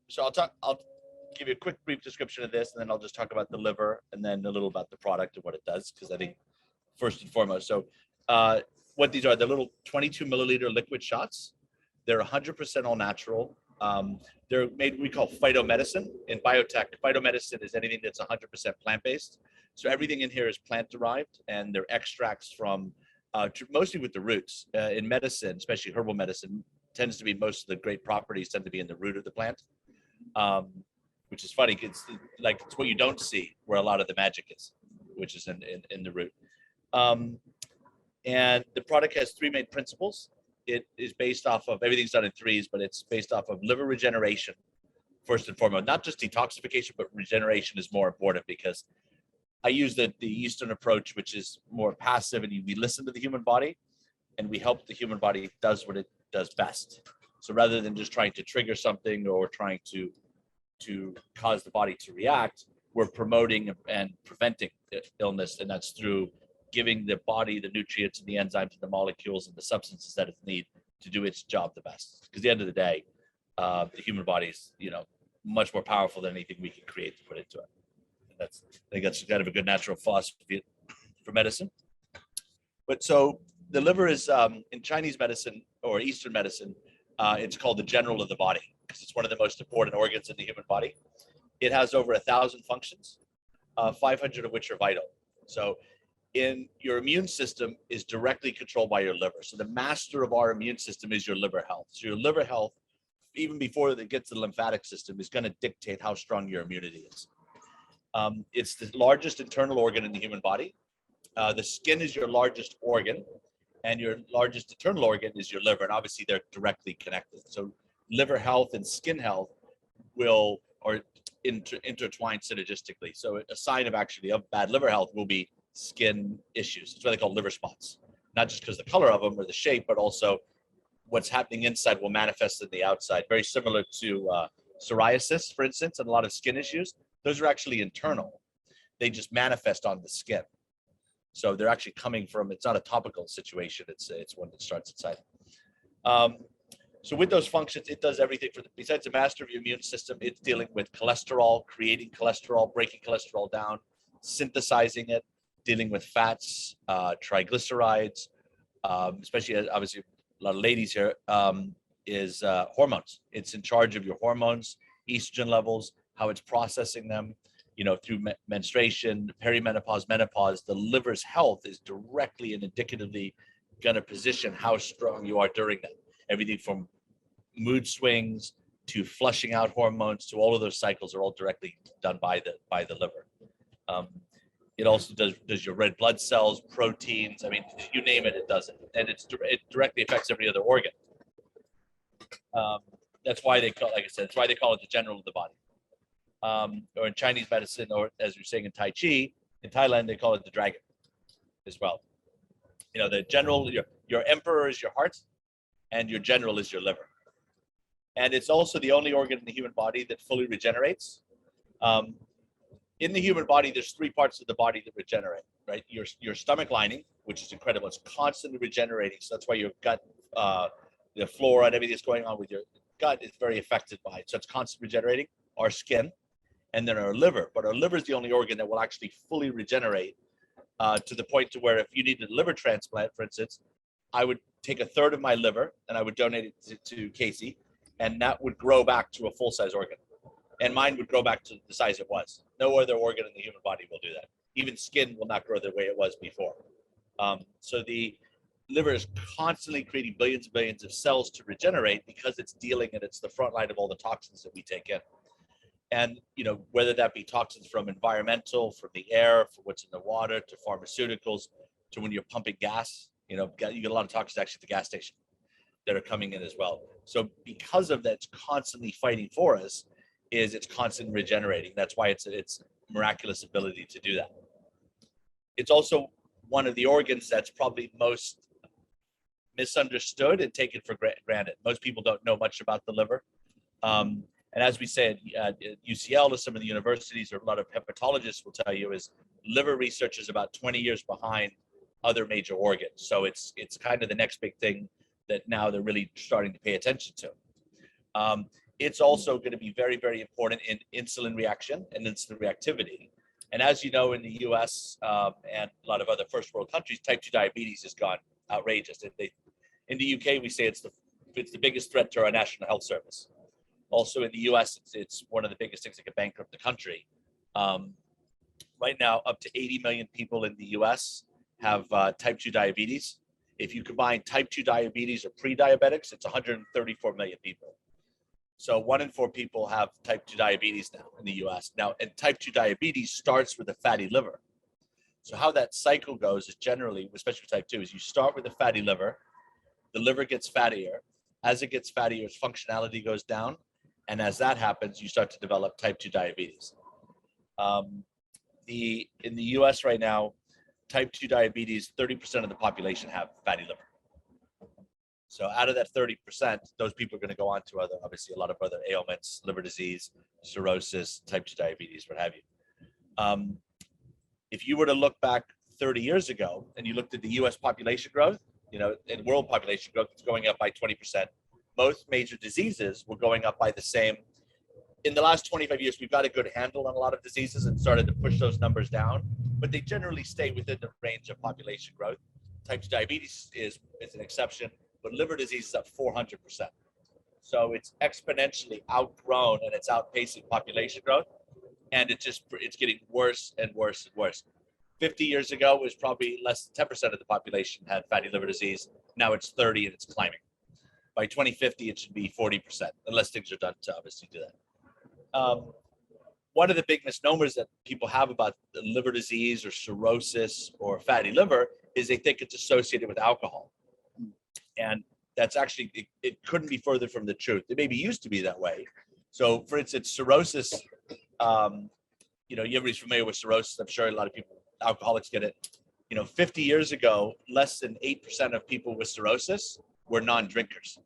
So I'll give you a quick brief description of this, and then I'll just talk about the liver, and then a little about the product and what it does, because I think first and foremost. So what these are, they're little 22 milliliter liquid shots. They're 100% all natural. They're made, we call phytomedicine. In biotech, phytomedicine is anything that's 100% plant-based. So everything in here is plant-derived, and they're extracts from, mostly with the roots. In medicine, especially herbal medicine, tends to be most of the great properties tend to be in the root of the plant, which is funny. It's like, it's what you don't see where a lot of the magic is, which is in the root. And the product has three main principles. It is based off of, everything's done in threes, but it's based off of liver regeneration, first and foremost. Not just detoxification, but regeneration is more important, because I use the Eastern approach, which is more passive, and we listen to the human body, and we help the human body does what it does best. So rather than just trying to trigger something or trying to cause the body to react, we're promoting and preventing illness, and that's through giving the body the nutrients and the enzymes and the molecules and the substances that it needs to do its job the best. Because at the end of the day, the human body is, much more powerful than anything we can create to put into it. And I think that's kind of a good natural philosophy for medicine. But so the liver is, in Chinese medicine or Eastern medicine, it's called the general of the body, because it's one of the most important organs in the human body. It has over 1,000 functions, 500 of which are vital. So in your immune system is directly controlled by your liver. So the master of our immune system is your liver health. So your liver health, even before it gets to the lymphatic system, is going to dictate how strong your immunity is. It's the largest internal organ in the human body. The skin is your largest organ, and your largest internal organ is your liver. And obviously they're directly connected. So liver health and skin health are intertwined synergistically. So a sign of bad liver health will be skin issues. That's why they call liver spots, not just because the color of them or the shape, but also what's happening inside will manifest in the outside. Very similar to psoriasis, for instance, and a lot of skin issues. Those are actually internal. They just manifest on the skin. So they're actually coming from, it's not a topical situation. It's one that starts inside. So with those functions, it does everything besides the master of your immune system, it's dealing with cholesterol, creating cholesterol, breaking cholesterol down, synthesizing it, dealing with fats, triglycerides, especially obviously a lot of ladies here, is hormones. It's in charge of your hormones, estrogen levels, how it's processing them, through menstruation, perimenopause, menopause. The liver's health is directly and indicatively going to position how strong you are during that. Everything from mood swings to flushing out hormones to all of those cycles are all directly done by the liver. It also does your red blood cells, proteins. I mean, you name it, it does it. And it directly affects every other organ. That's why they call, like I said, that's why they call it the general of the body. Or in Chinese medicine, or as you're saying in Tai Chi, in Thailand, they call it the dragon as well. The general, your emperor is your heart, and your general is your liver. And it's also the only organ in the human body that fully regenerates. In the human body, there's three parts of the body that regenerate, right? Your stomach lining, which is incredible. It's constantly regenerating. So that's why your gut, the flora and everything that's going on with your gut is very affected by it. So it's constantly regenerating. Our skin, and then our liver. But our liver is the only organ that will actually fully regenerate to the point to where if you need a liver transplant, for instance, I would take a third of my liver and I would donate it to Casey, and that would grow back to a full-size organ. And mine would grow back to the size it was. No other organ in the human body will do that. Even skin will not grow the way it was before. So the liver is constantly creating billions and billions of cells to regenerate, because it's dealing, and it's the front line of all the toxins that we take in. And, whether that be toxins from environmental, from the air, from what's in the water, to pharmaceuticals, to when you're pumping gas, you get a lot of toxins actually at the gas station that are coming in as well. So because of that, it's constantly fighting for us, it's constantly regenerating. That's why it's miraculous ability to do that. It's also one of the organs that's probably most misunderstood and taken for granted. Most people don't know much about the liver. And as we said, at UCL, to some of the universities, or a lot of hepatologists will tell you, is liver research is about 20 years behind other major organs. So it's kind of the next big thing that now they're really starting to pay attention to. it's also going to be very, very important in insulin reaction and insulin reactivity. And as you know, in the US and a lot of other first world countries, type 2 diabetes has gone outrageous. In the UK, we say it's the biggest threat to our national health service. Also in the US, it's one of the biggest things that could bankrupt the country. Right now, up to 80 million people in the US have type 2 diabetes. If you combine type 2 diabetes or pre-diabetics, it's 134 million people. So 1 in 4 people have type 2 diabetes now in the US. Now, and type 2 diabetes starts with a fatty liver. So how that cycle goes is generally, especially with type 2, is you start with a fatty liver, the liver gets fattier. As it gets fattier, its functionality goes down. And as that happens, you start to develop type 2 diabetes. In the US right now, type 2 diabetes, 30% of the population have fatty liver. So out of that 30%, those people are going to go on to obviously a lot of other ailments, liver disease, cirrhosis, type 2 diabetes, what have you. If you were to look back 30 years ago and you looked at the US population growth, and world population growth, it's going up by 20%. Most major diseases were going up by the same. In the last 25 years, we've got a good handle on a lot of diseases and started to push those numbers down, but they generally stay within the range of population growth. Type 2 diabetes is an exception, but liver disease is up 400%. So it's exponentially outgrown and it's outpacing population growth. And it's getting worse and worse and worse. 50 years ago, it was probably less than 10% of the population had fatty liver disease. Now it's 30 and it's climbing. By 2050, it should be 40%, unless things are done to obviously do that. One of the big misnomers that people have about liver disease or cirrhosis or fatty liver is they think it's associated with alcohol. And that's actually, it couldn't be further from the truth. It maybe used to be that way. So for instance, cirrhosis, everybody's familiar with cirrhosis. I'm sure a lot of people, alcoholics get it. 50 years ago, less than 8% of people with cirrhosis were non-drinkers.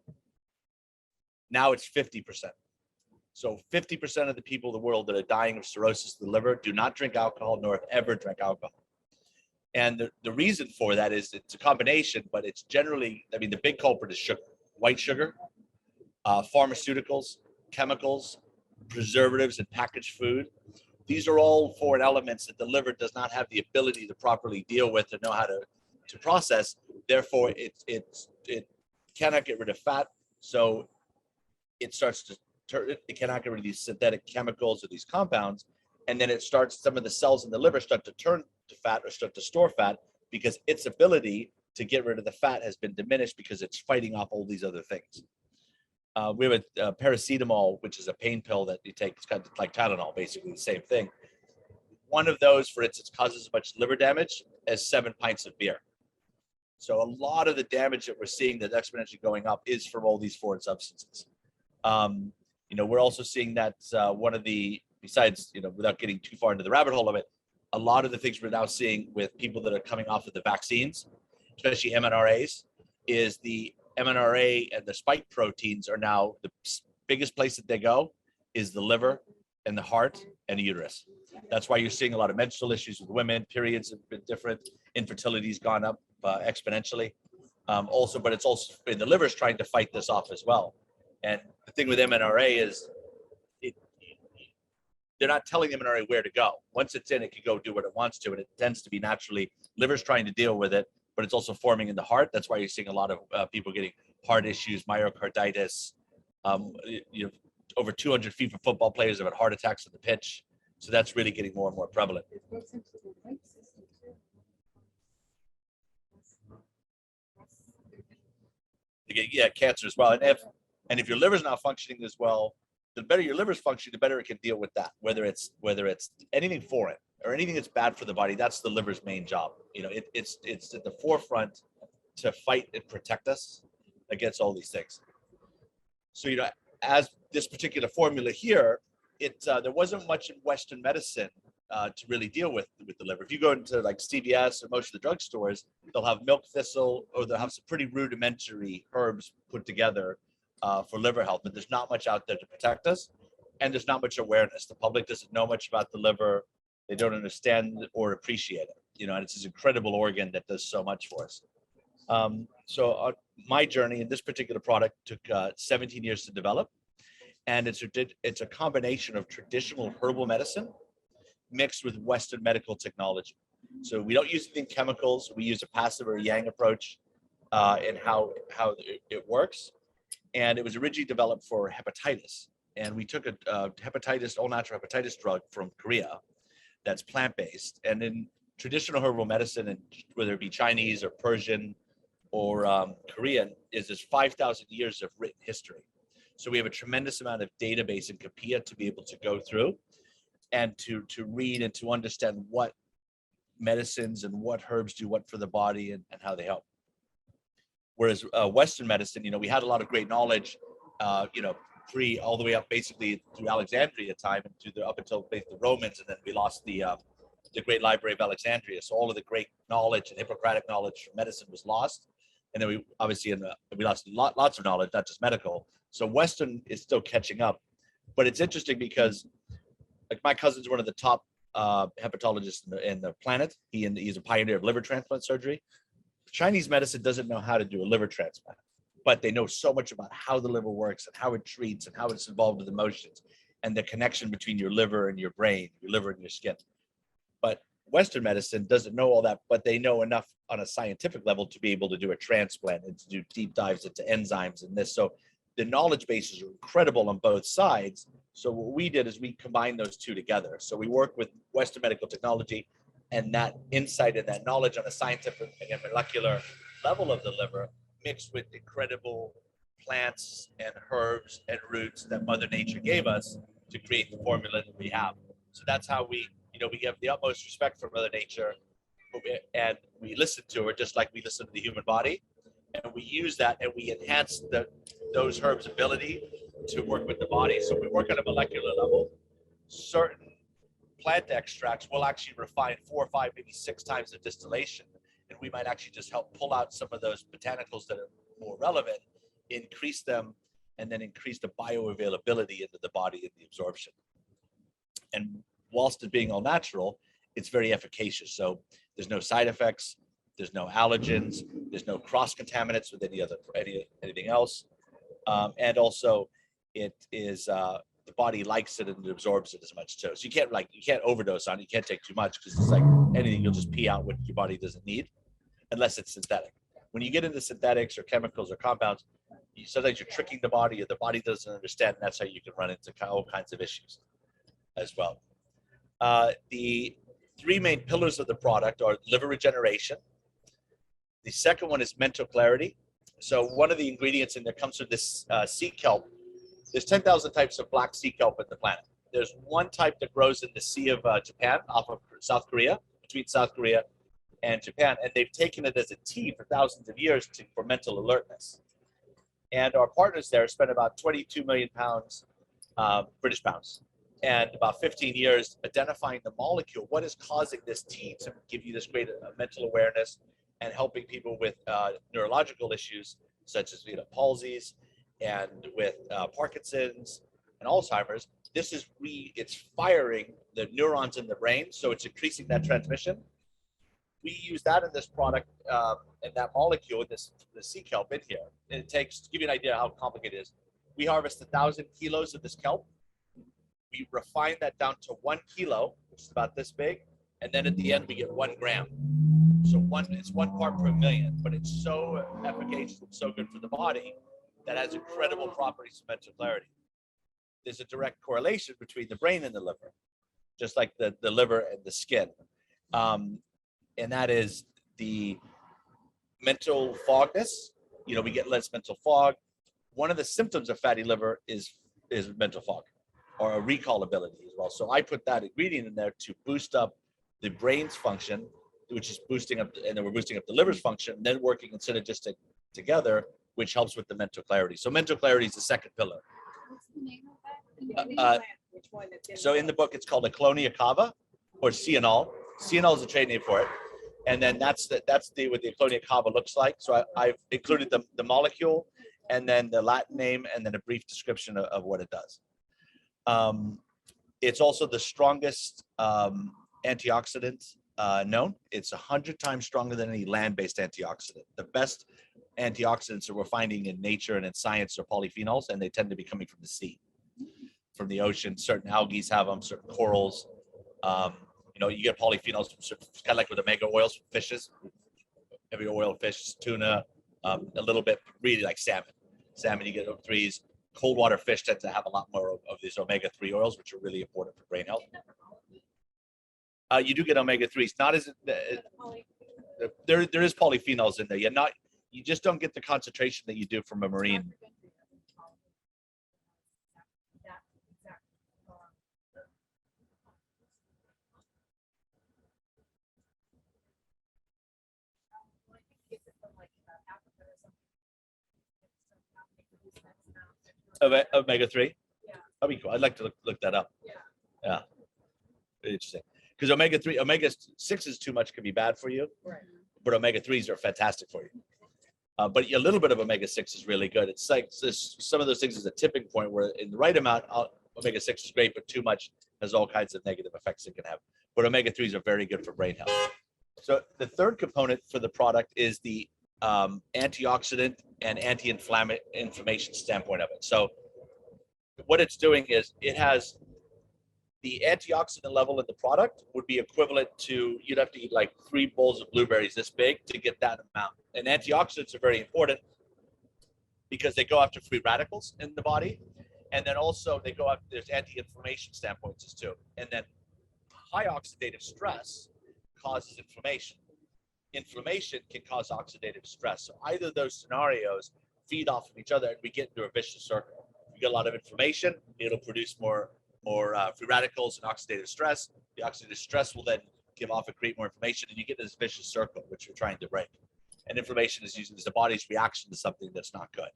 Now it's 50%. So 50% of the people in the world that are dying of cirrhosis of the liver do not drink alcohol nor have ever drank alcohol. And the reason for that is it's a combination, but it's generally, the big culprit is sugar, white sugar, pharmaceuticals, chemicals, preservatives, and packaged food. These are all foreign elements that the liver does not have the ability to properly deal with or know how to process. Therefore, it cannot get rid of fat. So it starts to turn, it cannot get rid of these synthetic chemicals or these compounds. And then some of the cells in the liver start to turn to fat or start to store fat because its ability to get rid of the fat has been diminished because it's fighting off all these other things. We have a paracetamol, which is a pain pill that you take. It's kind of like Tylenol, basically the same thing. One of those, for instance, causes as much liver damage as 7 pints of beer. So a lot of the damage that we're seeing that's exponentially going up is from all these foreign substances. We're also seeing that besides, without getting too far into the rabbit hole of it, a lot of the things we're now seeing with people that are coming off of the vaccines, especially MRNAs, is the MRNA and the spike proteins are now the biggest place that they go is the liver and the heart and the uterus. That's why you're seeing a lot of menstrual issues with women. Periods have been different. Infertility's gone up exponentially. But it's also in the liver's trying to fight this off as well. And the thing with MRNA is they're not telling the MRNA where to go. Once it's in, it can go do what it wants to, and it tends to be naturally, liver's trying to deal with it, but it's also forming in the heart. That's why you're seeing a lot of people getting heart issues, myocarditis. Over 200 FIFA football players have had heart attacks on the pitch. So that's really getting more and more prevalent. Yeah, cancer as well. And if your liver's not functioning as well, the better your liver's functioning, the better it can deal with that. Whether it's anything foreign or anything that's bad for the body, that's the liver's main job. It's at the forefront to fight and protect us against all these things. So as this particular formula here, there wasn't much in Western medicine to really deal with the liver. If you go into like CVS or most of the drugstores, they'll have milk thistle or they'll have some pretty rudimentary herbs put together for liver health, but there's not much out there to protect us, and there's not much awareness. The public doesn't know much about the liver. They don't understand or appreciate it. And it's this incredible organ that does so much for us. So my journey in this particular product took 17 years to develop. And it's a combination of traditional herbal medicine mixed with Western medical technology. So we don't use anything chemicals. We use a passive or yang approach in how it works. And it was originally developed for hepatitis. And we took a hepatitis, all natural hepatitis drug from Korea that's plant-based. And in traditional herbal medicine, and whether it be Chinese or Persian or Korean, is this 5,000 years of written history. So we have a tremendous amount of database in Kapia to be able to go through and to read and to understand what medicines and what herbs do what for the body and how they help. Whereas Western medicine, we had a lot of great knowledge, all the way up basically through Alexandria time and up until the Romans, and then we lost the Great Library of Alexandria. So all of the great knowledge and Hippocratic knowledge from medicine was lost, and then we obviously we lost lots of knowledge, not just medical. So Western is still catching up, but it's interesting because like my cousin's one of the top hepatologists in the planet. He's a pioneer of liver transplant surgery. Chinese medicine doesn't know how to do a liver transplant, but they know so much about how the liver works and how it treats and how it's involved with emotions and the connection between your liver and your brain, your liver and your skin. But Western medicine doesn't know all that, but they know enough on a scientific level to be able to do a transplant and to do deep dives into enzymes and this. So the knowledge bases are incredible on both sides. So what we did is we combined those two together. So we work with Western medical technology and that insight and that knowledge on a scientific and molecular level of the liver, mixed with incredible plants and herbs and roots that Mother Nature gave us to create the formula that we have. So that's how we have the utmost respect for Mother Nature, and we listen to her just like we listen to the human body. And we use that and we enhance those herbs' ability to work with the body. So we work on a molecular level. Certain plant extracts will actually refine 4 or 5, maybe 6 times the distillation. And we might actually just help pull out some of those botanicals that are more relevant, increase them, and then increase the bioavailability into the body and the absorption. And whilst it being all natural, it's very efficacious. So there's no side effects, there's no allergens, there's no cross contaminants with anything else. And also it is, the body likes it and it absorbs it as much too. So you can't overdose on it. You can't take too much because it's like anything, you'll just pee out what your body doesn't need, unless it's synthetic. When you get into synthetics or chemicals or compounds, sometimes you're tricking the body or the body doesn't understand. And that's how you can run into all kinds of issues as well. The 3 main pillars of the product are liver regeneration. The second one is mental clarity. So one of the ingredients in there comes from this sea kelp. There's 10,000 types of black sea kelp in the planet. There's one type that grows in the Sea of Japan, off of South Korea, between South Korea and Japan. And they've taken it as a tea for thousands of years for mental alertness. And our partners there spent about 22 million pounds, British pounds, and about 15 years identifying the molecule, what is causing this tea to give you this great mental awareness, and helping people with neurological issues such as palsies and with Parkinson's and Alzheimer's. It's firing the neurons in the brain, so it's increasing that transmission. We use that in this product and that molecule, the sea kelp in here. And it takes, to give you an idea how complicated it is, we harvest 1,000 kilos of this kelp. We refine that down to 1 kilo, which is about this big, and then at the end we get 1 gram. So it's 1 part per million, but it's so efficacious and so good for the body that has incredible properties of mental clarity. There's a direct correlation between the brain and the liver, just like the liver and the skin. And that is the mental fogness. We get less mental fog. One of the symptoms of fatty liver is mental fog, or a recall ability as well. So I put that ingredient in there to boost up the brain's function, which is boosting up, and then we're boosting up the liver's function, and then working in synergistic together, which helps with the mental clarity. So mental clarity is the second pillar. What's the name of that? Which one? So in the book, it's called Aclonia cava, or Cianol. Cianol is a trade name for it. And then that's what the Aclonia cava looks like. So I've included the molecule, and then the Latin name, and then a brief description of what it does. It's also the strongest antioxidant known. It's 100 times stronger than any land-based antioxidant. The best antioxidants that we're finding in nature and in science are polyphenols, and they tend to be coming from the sea. from the ocean. Certain algae have them, certain corals. You get polyphenols from certain, kind of like with omega oils from fishes, heavy oil fish, tuna, a little bit really like salmon. Salmon, you get threes. Cold water fish tend to have a lot more of these omega-3 oils, which are really important for brain health. You do get omega-3s, not as there is polyphenols in there. You just don't get the concentration that you do from a marine. Omega-3? That'd be cool. I'd like to look that up. Yeah. Interesting. Because omega-6 is too much, can be bad for you. Right. But omega-3s are fantastic for you. But a little bit of omega-6 is really good. It's like some of those things is a tipping point where in the right amount, omega-6 is great, but too much has all kinds of negative effects it can have. But omega-3s are very good for brain health. So the third component for the product is the antioxidant and anti-inflammation standpoint of it. So what it's doing is it has the antioxidant level in the product would be equivalent to, you'd have to eat like 3 bowls of blueberries this big to get that amount. And antioxidants are very important because they go after free radicals in the body. And then also they go after, there's anti-inflammation standpoints too. And then high oxidative stress causes inflammation. Inflammation can cause oxidative stress. So either of those scenarios feed off of each other and we get into a vicious circle. You get a lot of inflammation, it'll produce more free radicals and oxidative stress. The oxidative stress will then give off and create more inflammation, and you get this vicious circle, which you're trying to break. And inflammation is usually the body's reaction to something that's not good.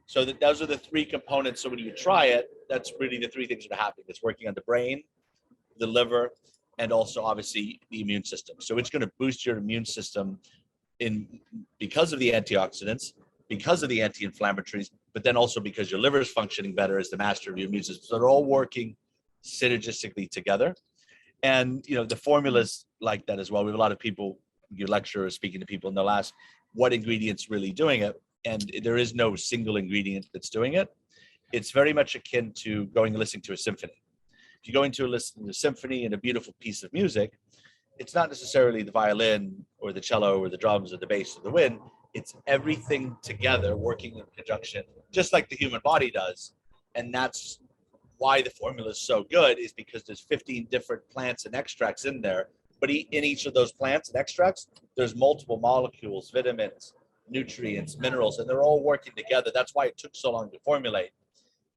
So those are the 3 components. So when you try it, that's really the 3 things that are happening. It's working on the brain, the liver, and also obviously the immune system. So it's going to boost your immune system because of the antioxidants, because of the anti-inflammatories, but then also because your liver is functioning better as the master of your immune system. So they're all working synergistically together. And, the formula's like that as well. We have a lot of people, your lecturer is speaking to people and they'll ask what ingredient's really doing it. And there is no single ingredient that's doing it. It's very much akin to going and listening to a symphony. If you go into listen to a symphony and a beautiful piece of music, it's not necessarily the violin or the cello or the drums or the bass or the wind. It's everything together working in conjunction, just like the human body does. And that's why the formula is so good, is because there's 15 different plants and extracts in there. But in each of those plants and extracts, there's multiple molecules, vitamins, nutrients, minerals, and they're all working together. That's why it took so long to formulate,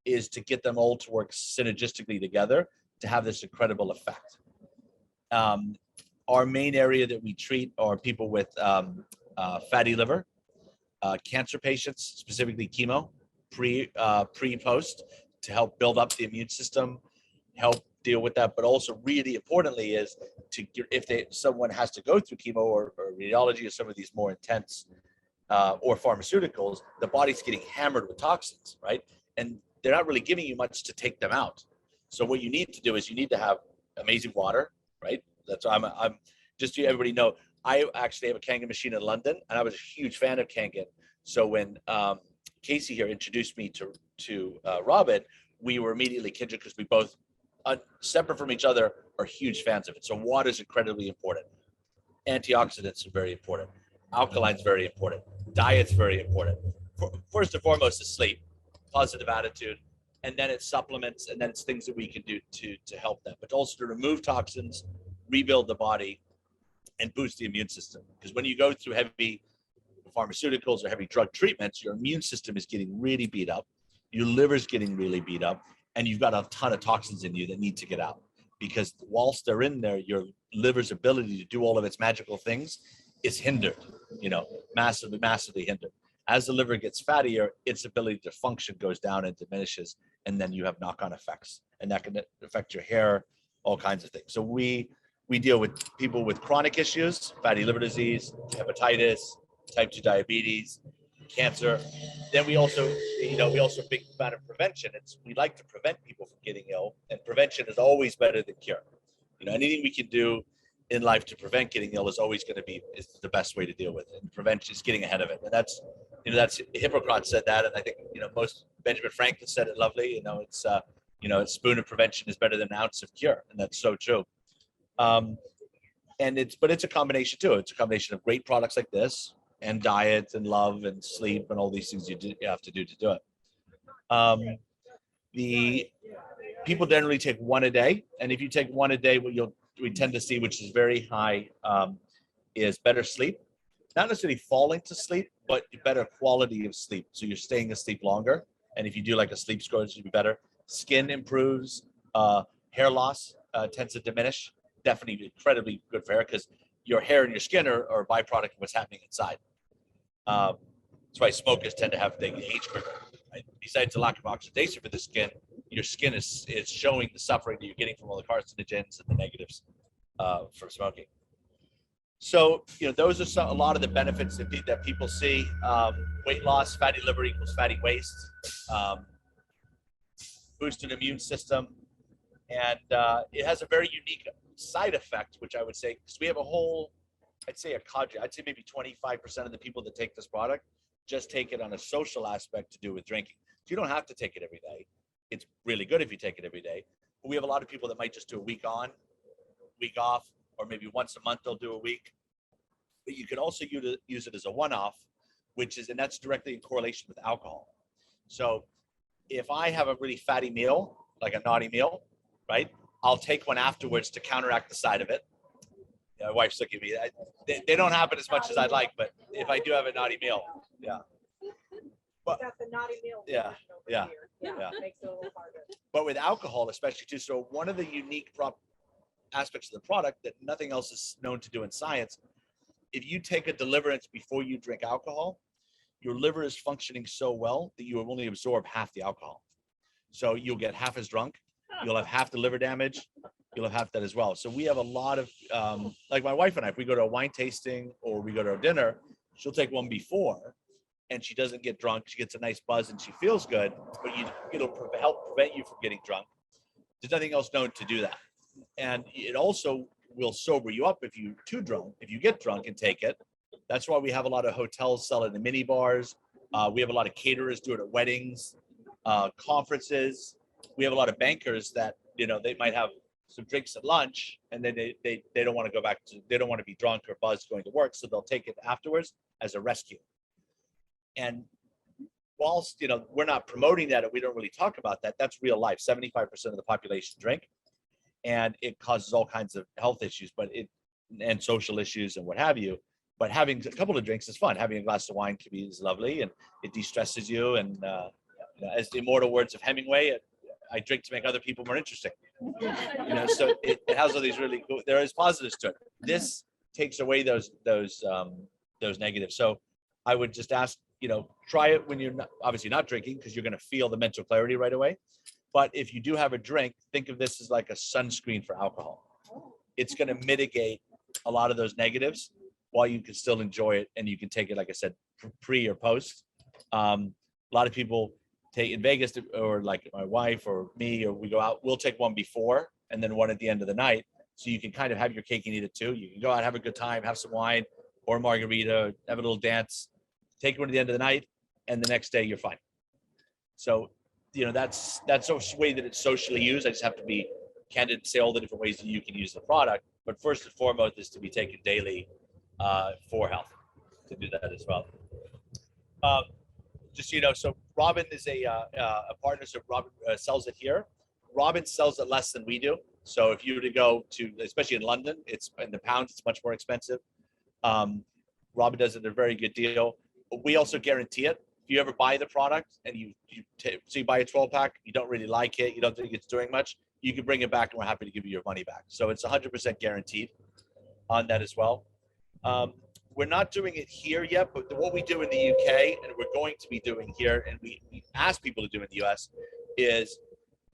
is to get them all to work synergistically together to have this incredible effect. Our main area that we treat are people with fatty liver, cancer patients, specifically chemo, pre-post, to help build up the immune system, help deal with that. But also really importantly is if someone has to go through chemo or radiology or some of these more intense or pharmaceuticals, the body's getting hammered with toxins, right? And they're not really giving you much to take them out. So what you need to do is you need to have amazing water, right? That's I'm just so everybody know, I actually have a Kangen machine in London, and I was a huge fan of Kangen. So when Casey here introduced me to Robin, we were immediately kindred because we both, separate from each other, are huge fans of it. So water is incredibly important. Antioxidants are very important. Alkaline is very important. Diet's very important. First and foremost is sleep, positive attitude, and then it's supplements, and then it's things that we can do to help them, but also to remove toxins, rebuild the body, and boost the immune system. Because when you go through heavy pharmaceuticals or heavy drug treatments, your immune system is getting really beat up, your liver's getting really beat up, and you've got a ton of toxins in you that need to get out. Because whilst they're in there, your liver's ability to do all of its magical things is hindered, massively hindered. As the liver gets fattier, its ability to function goes down and diminishes, and then you have knock-on effects, and that can affect your hair, all kinds of things. So we deal with people with chronic issues, fatty liver disease, hepatitis, type 2 diabetes, cancer. Then we also a big fan of prevention. We like to prevent people from getting ill, and prevention is always better than cure. Anything we can do in life to prevent getting ill is always going to be the best way to deal with it. And prevention is getting ahead of it, and that's You know, that's Hippocrates said that, and I think, you know, most Benjamin Franklin said it lovely. You know, a spoon of prevention is better than an ounce of cure, and that's so true. And it's a combination too. It's a combination of great products like this and diet and love and sleep and all these things you have to do it. The people generally take one a day, and if you take one a day, we tend to see, which is very high, is better sleep. Not necessarily falling to sleep, but better quality of sleep. So you're staying asleep longer, and if you do like a sleep score, it should be better. Skin improves. Hair loss tends to diminish. Definitely incredibly good for hair, because your hair and your skin are a byproduct of what's happening inside. That's why smokers tend to have the age quicker. Right? Besides the lack of oxidation for the skin, your skin is showing the suffering that you're getting from all the carcinogens and the negatives from smoking. So, you know, those are a lot of the benefits that people see. Weight loss, fatty liver equals fatty waste, boosted immune system, and it has a very unique side effect, which I would say, because we have a whole, I'd say maybe 25% of the people that take this product just take it on a social aspect to do with drinking. So you don't have to take it every day. It's really good if you take it every day. But we have a lot of people that might just do a week on, week off, or maybe once a month they'll do a week. But you can also use it as a one-off, and that's directly in correlation with alcohol. So if I have a really fatty meal, like a naughty meal, right, I'll take one afterwards to counteract the side of it. My wife's looking at me. They don't happen as much as I'd like, but if I do have a naughty meal, yeah. But got the naughty meal. Yeah. Yeah. Makes it a little harder. But with alcohol, especially too, so one of the unique aspects of the product that nothing else is known to do in science, if you take a de-liver-ance before you drink alcohol, your liver is functioning so well that you will only absorb half the alcohol. So you'll get half as drunk, you'll have half the liver damage, you'll have half that as well. So we have a lot of, like my wife and I, if we go to a wine tasting or we go to a dinner, she'll take one before, and she doesn't get drunk. She gets a nice buzz and she feels good, but it'll help prevent you from getting drunk. There's nothing else known to do that. And it also will sober you up if you get drunk and take it. That's why we have a lot of hotels sell it in mini bars. We have a lot of caterers do it at weddings, conferences. We have a lot of bankers that, you know, they might have some drinks at lunch, and then they don't want to go back to, they don't want to be drunk or buzzed going to work, so they'll take it afterwards as a rescue. And whilst, you know, we're not promoting that and we don't really talk about that, that's real life. 75% of the population drink, and it causes all kinds of health issues, and social issues and what have you. But having a couple of drinks is fun. Having a glass of wine is lovely, and it de-stresses you. And as the immortal words of Hemingway, I drink to make other people more interesting. You know, so it has all these really cool. There is positives to it. This takes away those negatives. So I would just ask, you know, try it when you're obviously not drinking, because you're going to feel the mental clarity right away. But if you do have a drink, think of this as like a sunscreen for alcohol. It's going to mitigate a lot of those negatives while you can still enjoy it, and you can take it, like I said, pre or post. A lot of people take in Vegas, or like my wife or me, or we go out, we'll take one before and then one at the end of the night. So you can kind of have your cake and eat it too. You can go out, have a good time, have some wine or margarita, have a little dance, take one at the end of the night, and the next day you're fine. So, you know, that's a way that it's socially used. I just have to be candid and say all the different ways that you can use the product. But first and foremost is to be taken daily for health, to do that as well. Just so you know, so Robin is a partner, so Robin sells it here. Robin sells it less than we do. So if you were to go to, especially in London, it's in the pounds, it's much more expensive. Robin does it at a very good deal. But we also guarantee it. If you ever buy the product and you buy a 12-pack, you don't really like it, you don't think it's doing much, you can bring it back and we're happy to give you your money back. So it's 100% guaranteed on that as well. We're not doing it here yet, but what we do in the UK, and we're going to be doing here, and we ask people to do in the US, is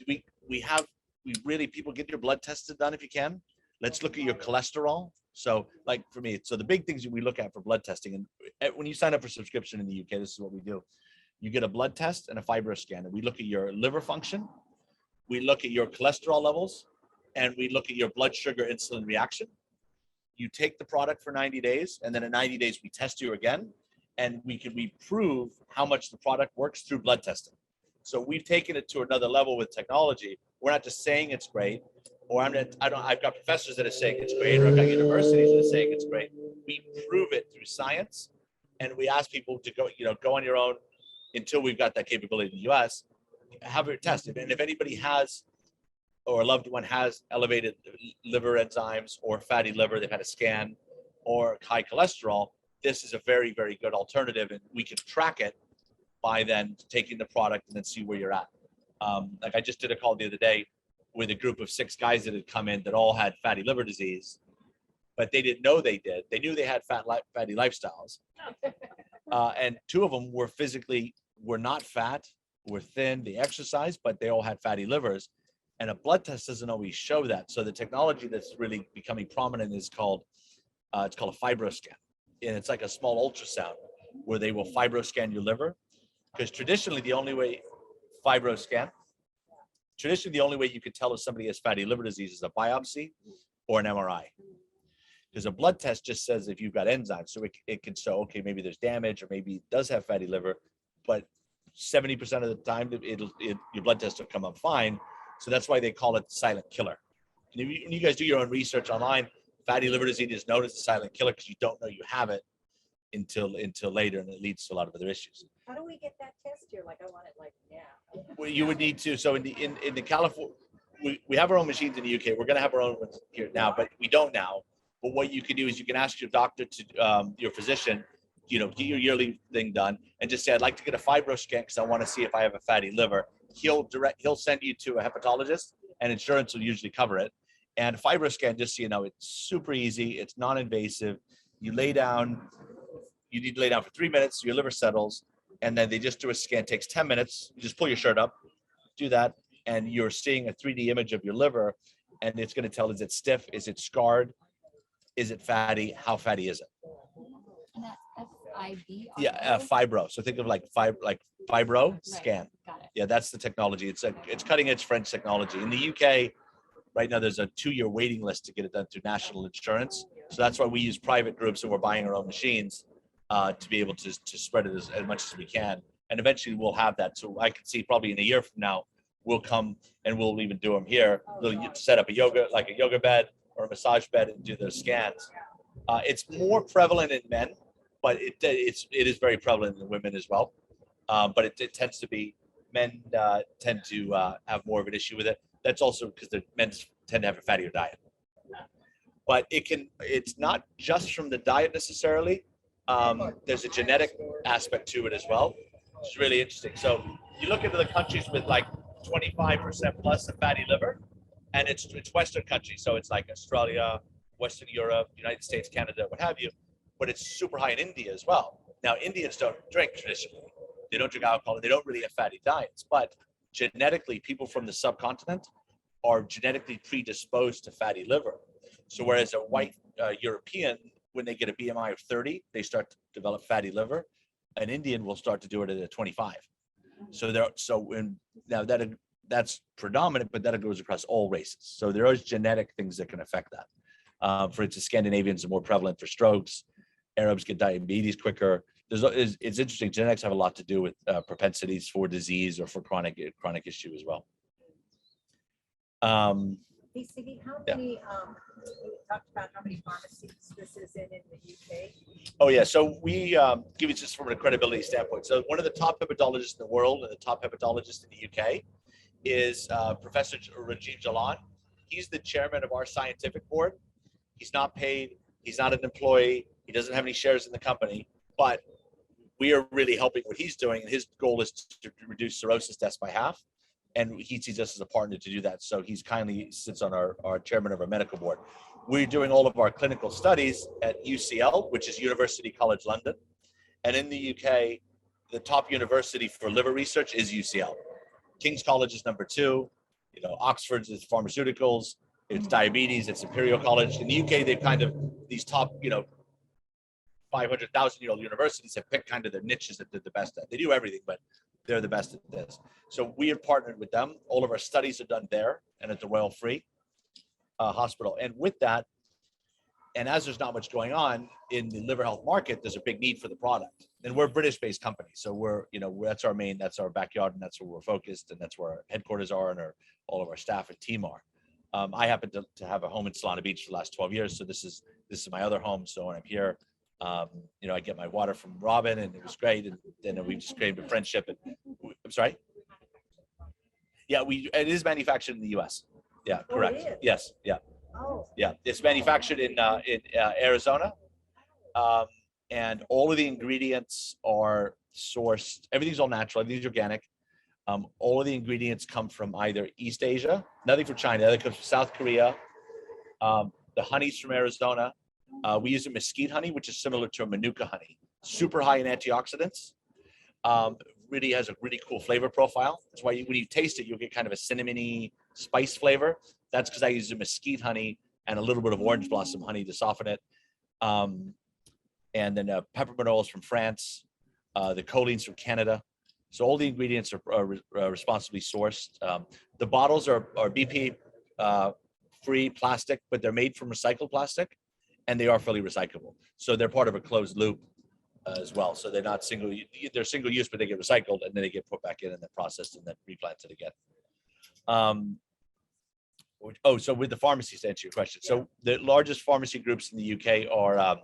people get your blood tested done if you can. Let's look at your cholesterol. So like for me, so the big things we look at for blood testing, and when you sign up for subscription in the UK, this is what we do. You get a blood test and a FibroScan, and we look at your liver function, we look at your cholesterol levels, and we look at your blood sugar insulin reaction. You take the product for 90 days, and then in 90 days, we test you again. and we prove how much the product works through blood testing. So we've taken it to another level with technology. We're not just saying it's great, or I've got professors that are saying it's great, or I've got universities that are saying it's great. We prove it through science, and we ask people to go on your own until we've got that capability in the US, have it tested. And if anybody has, or a loved one has elevated liver enzymes or fatty liver, they've had a scan, or high cholesterol, this is a very, very good alternative, and we can track it by then taking the product and then see where you're at. Like I just did a call the other day with a group of 6 guys that had come in that all had fatty liver disease, but they didn't know they did. They knew they had fatty lifestyles. And 2 of them were not fat, were thin, they exercised, but they all had fatty livers. And a blood test doesn't always show that. So the technology that's really becoming prominent is called, it's called a fibroscan. And it's like a small ultrasound where they will fibroscan your liver. Because traditionally the only way you could tell if somebody has fatty liver disease is a biopsy or an MRI. Because a blood test just says if you've got enzymes, so it can show, okay, maybe there's damage, or maybe it does have fatty liver, but 70% of the time your blood test will come up fine. So that's why they call it the silent killer. And when you guys do your own research online, fatty liver disease is known as the silent killer because you don't know you have it until later, and it leads to a lot of other issues. How do we get that test here? Like, I want it like now. Well, you would need to. So in the California, we have our own machines in the UK. We're going to have our own ones here now, but we don't now. But what you can do is you can ask your doctor your physician, get your yearly thing done, and just say, I'd like to get a fibroscan because I want to see if I have a fatty liver. He'll send you to a hepatologist, and insurance will usually cover it. And fibroscan, just so you know, it's super easy. It's non-invasive. You lay down. You need to lay down for 3 minutes. Your liver settles, and then they just do a scan. It takes 10 minutes. You just pull your shirt up, do that, and you're seeing a 3D image of your liver, and it's going to tell, is it stiff? Is it scarred? Is it fatty? How fatty is it? And that's F-I-B-R-O? Yeah, fibro. So think of like fibro scan. Got it. Yeah, that's the technology. It's cutting edge French technology. In the UK, right now, there's a 2-year waiting list to get it done through national insurance. So that's why we use private groups, and we're buying our own machines to be able to spread it as much as we can. And eventually we'll have that. So I can see probably in a year from now, we'll come and we'll even do them here. We'll set up a yoga bed or a massage bed and do those scans. It's more prevalent in men, but it is very prevalent in women as well. But it tends to be, men tend to have more of an issue with it. That's also because the men tend to have a fattier diet. But it's not just from the diet necessarily. There's a genetic aspect to it as well. It's really interesting. So you look into the countries with like 25% plus of fatty liver, and it's Western countries. So it's like Australia, Western Europe, United States, Canada, what have you. But it's super high in India as well. Now, Indians don't drink traditionally. They don't drink alcohol, and they don't really have fatty diets. But genetically, people from the subcontinent are genetically predisposed to fatty liver. So whereas a white European, when they get a BMI of 30, they start to develop fatty liver. An Indian will start to do it at 25. Now that's predominant, but that goes across all races. So there are genetic things that can affect that. For instance, Scandinavians are more prevalent for strokes. Arabs get diabetes quicker. It's interesting. Genetics have a lot to do with propensities for disease or for chronic issue as well. Hey, Siggi, how many, you talked about how many pharmacies this is in the UK? Oh, yeah. So we give it just from a credibility standpoint. So one of the top hepatologists in the world and the top hepatologist in the UK is Professor Rajiv Jalan. He's the chairman of our scientific board. He's not paid. He's not an employee. He doesn't have any shares in the company, but we are really helping what he's doing. And his goal is to reduce cirrhosis deaths by half. And he sees us as a partner to do that. So he's kindly sits on our chairman of our medical board. We're doing all of our clinical studies at UCL, which is University College London. And in the UK, the top university for liver research is UCL. King's College is number 2. Oxford's is pharmaceuticals. It's diabetes. It's Imperial College. In the UK, they've kind of, these top, 500,000-year-old universities have picked kind of their niches that they're the best at. They do everything, but they're the best at this. So we have partnered with them. All of our studies are done there and at the Royal Free Hospital. And with that, And as there's not much going on in the liver health market, there's a big need for the product. And we're a British-based company, so that's our backyard, and that's where we're focused, and that's where our headquarters are, and all of our staff and team are. I happen to have a home in Solana Beach for the last 12 years, so this is my other home. So when I'm here, I get my water from Robin, and it was great, and then we just created a friendship. And I'm sorry. Yeah, it is manufactured in the U.S. Yeah, correct. It is? Yes, yeah. Oh. Yeah, it's manufactured in Arizona, and all of the ingredients are sourced. Everything's all natural. Everything's organic. All of the ingredients come from either East Asia, nothing from China. Other comes from South Korea. The honey's from Arizona. We use a mesquite honey, which is similar to a manuka honey. Super high in antioxidants. Really has a really cool flavor profile. That's why when you taste it, you'll get kind of a cinnamony spice flavor. That's because I use a mesquite honey and a little bit of orange blossom honey to soften it. And then peppermint oils from France, the cholines from Canada. So all the ingredients are responsibly sourced. The bottles are BP free plastic, but they're made from recycled plastic, and they are fully recyclable. So they're part of a closed loop as well. So they're not they're single use, but they get recycled, and then they get put back in and then processed and then replanted again. So with the pharmacies, to answer your question. So the largest pharmacy groups in the UK are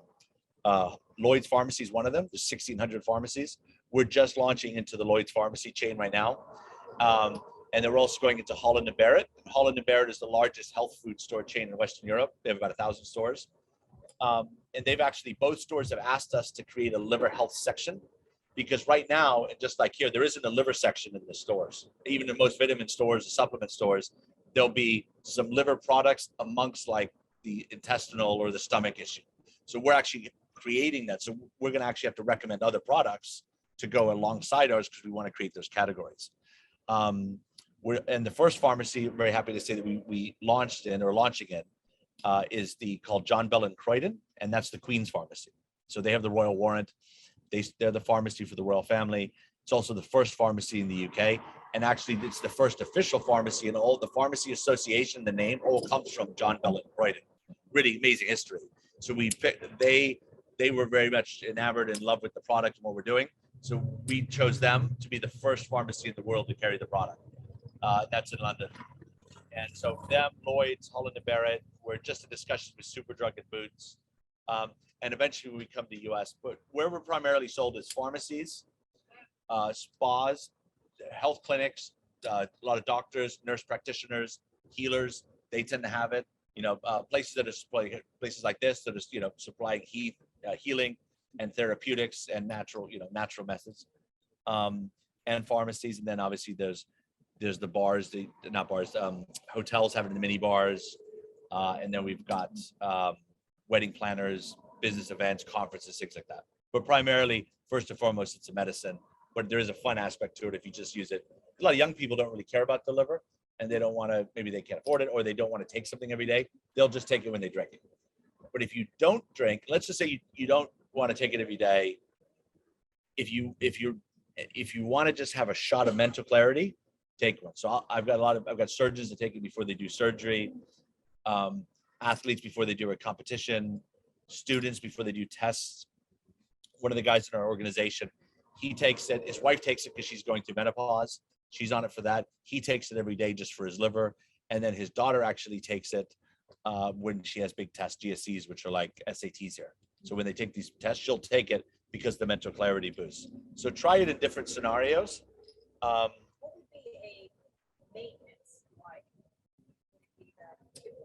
Lloyd's Pharmacy is one of them. There's 1,600 pharmacies. We're just launching into the Lloyd's Pharmacy chain right now. And they're also going into Holland & Barrett. Holland & Barrett is the largest health food store chain in Western Europe. They have about 1,000 stores. And they've actually, both stores have asked us to create a liver health section, because right now, and just like here, there isn't a liver section in the stores. Even in most vitamin stores, the supplement stores, there'll be some liver products amongst like the intestinal or the stomach issue. So we're actually creating that. So we're going to actually have to recommend other products to go alongside ours, because we want to create those categories. We're in the first pharmacy. I'm very happy to say that we launched in, or launching in, is called John Bell and Croydon, and that's the Queen's Pharmacy. So they have the royal warrant. They're the pharmacy for the royal family. It's also the first pharmacy in the UK, and actually it's the first official pharmacy, and all the pharmacy association, the name all comes from John Bell and Croydon. Really amazing history. So they were very much enamored, in love with the product and what we're doing. So we chose them to be the first pharmacy in the world to carry the product. That's in London. And so them, Lloyd's, Holland & Barrett, we're just in discussions with Superdrug and Boots. And eventually we come to US. But where we're primarily sold is pharmacies, spas, health clinics, a lot of doctors, nurse practitioners, healers. They tend to have it. Places that are supplying, places like this that are supplying healing and therapeutics and natural methods, and pharmacies. And then obviously there's the bars, hotels having the mini bars, and then we've got wedding planners, business events, conferences, things like that. But primarily, first and foremost, it's a medicine, but there is a fun aspect to it if you just use it. A lot of young people don't really care about the liver, and they don't want to, maybe they can't afford it, or they don't want to take something every day. They'll just take it when they drink it. But if you don't drink, let's just say you don't want to take it every day. If you want to just have a shot of mental clarity, take one. So I've got surgeons that take it before they do surgery, athletes before they do a competition, students before they do tests. One of the guys in our organization, he takes it. His wife takes it because she's going through menopause. She's on it for that. He takes it every day just for his liver. And then his daughter actually takes it when she has big tests, GSEs, which are like SATs here. So when they take these tests, she'll take it because the mental clarity boosts. So try it in different scenarios. What would be a maintenance like? Would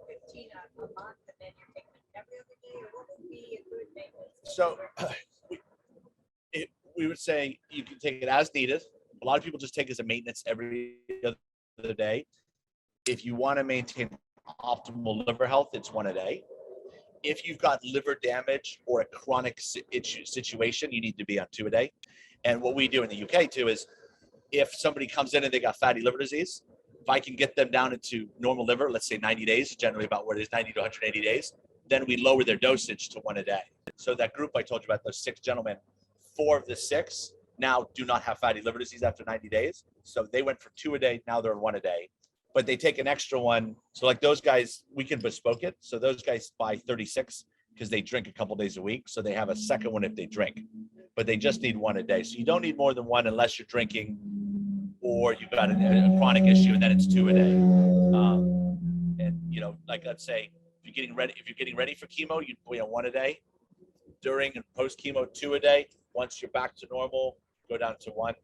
it be 15 a month, and then you're taking it every other day, or what would be a good maintenance? So we would say you can take it as needed. A lot of people just take it as a maintenance every other day. If you want to maintain optimal liver health, it's one a day. If you've got liver damage or a chronic situation, you need to be on 2 a day. And what we do in the UK too is, if somebody comes in and they got fatty liver disease, if I can get them down into normal liver, let's say 90 days, generally about what it is, 90 to 180 days, then we lower their dosage to 1 a day. So that group I told you about, those 6 gentlemen, 4 of the 6 now do not have fatty liver disease after 90 days. So they went from 2 a day, now they're 1 a day. But they take an extra one. So like those guys, we can bespoke it. So those guys buy 36 because they drink a couple days a week. So they have a second one if they drink, but they just need one a day. So you don't need more than one unless you're drinking or you've got a chronic issue, and then it's 2 a day. And you know, like I'd say, if you're getting ready for chemo, you know, 1 a day. During and post chemo, 2 a day. Once you're back to normal, go down to 1.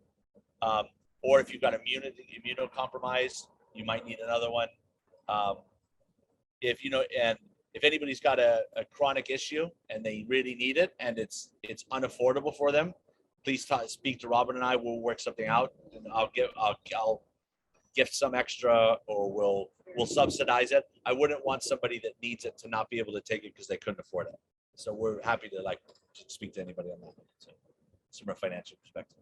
Or if you've got immunocompromised, you might need another one. If you know, and if anybody's got a chronic issue and they really need it and it's unaffordable for them, please speak to Robin and I. We'll work something out, and I'll gift some extra, or we'll subsidize it. I wouldn't want somebody that needs it to not be able to take it because they couldn't afford it. So we're happy to speak to anybody on that, so, from a financial perspective.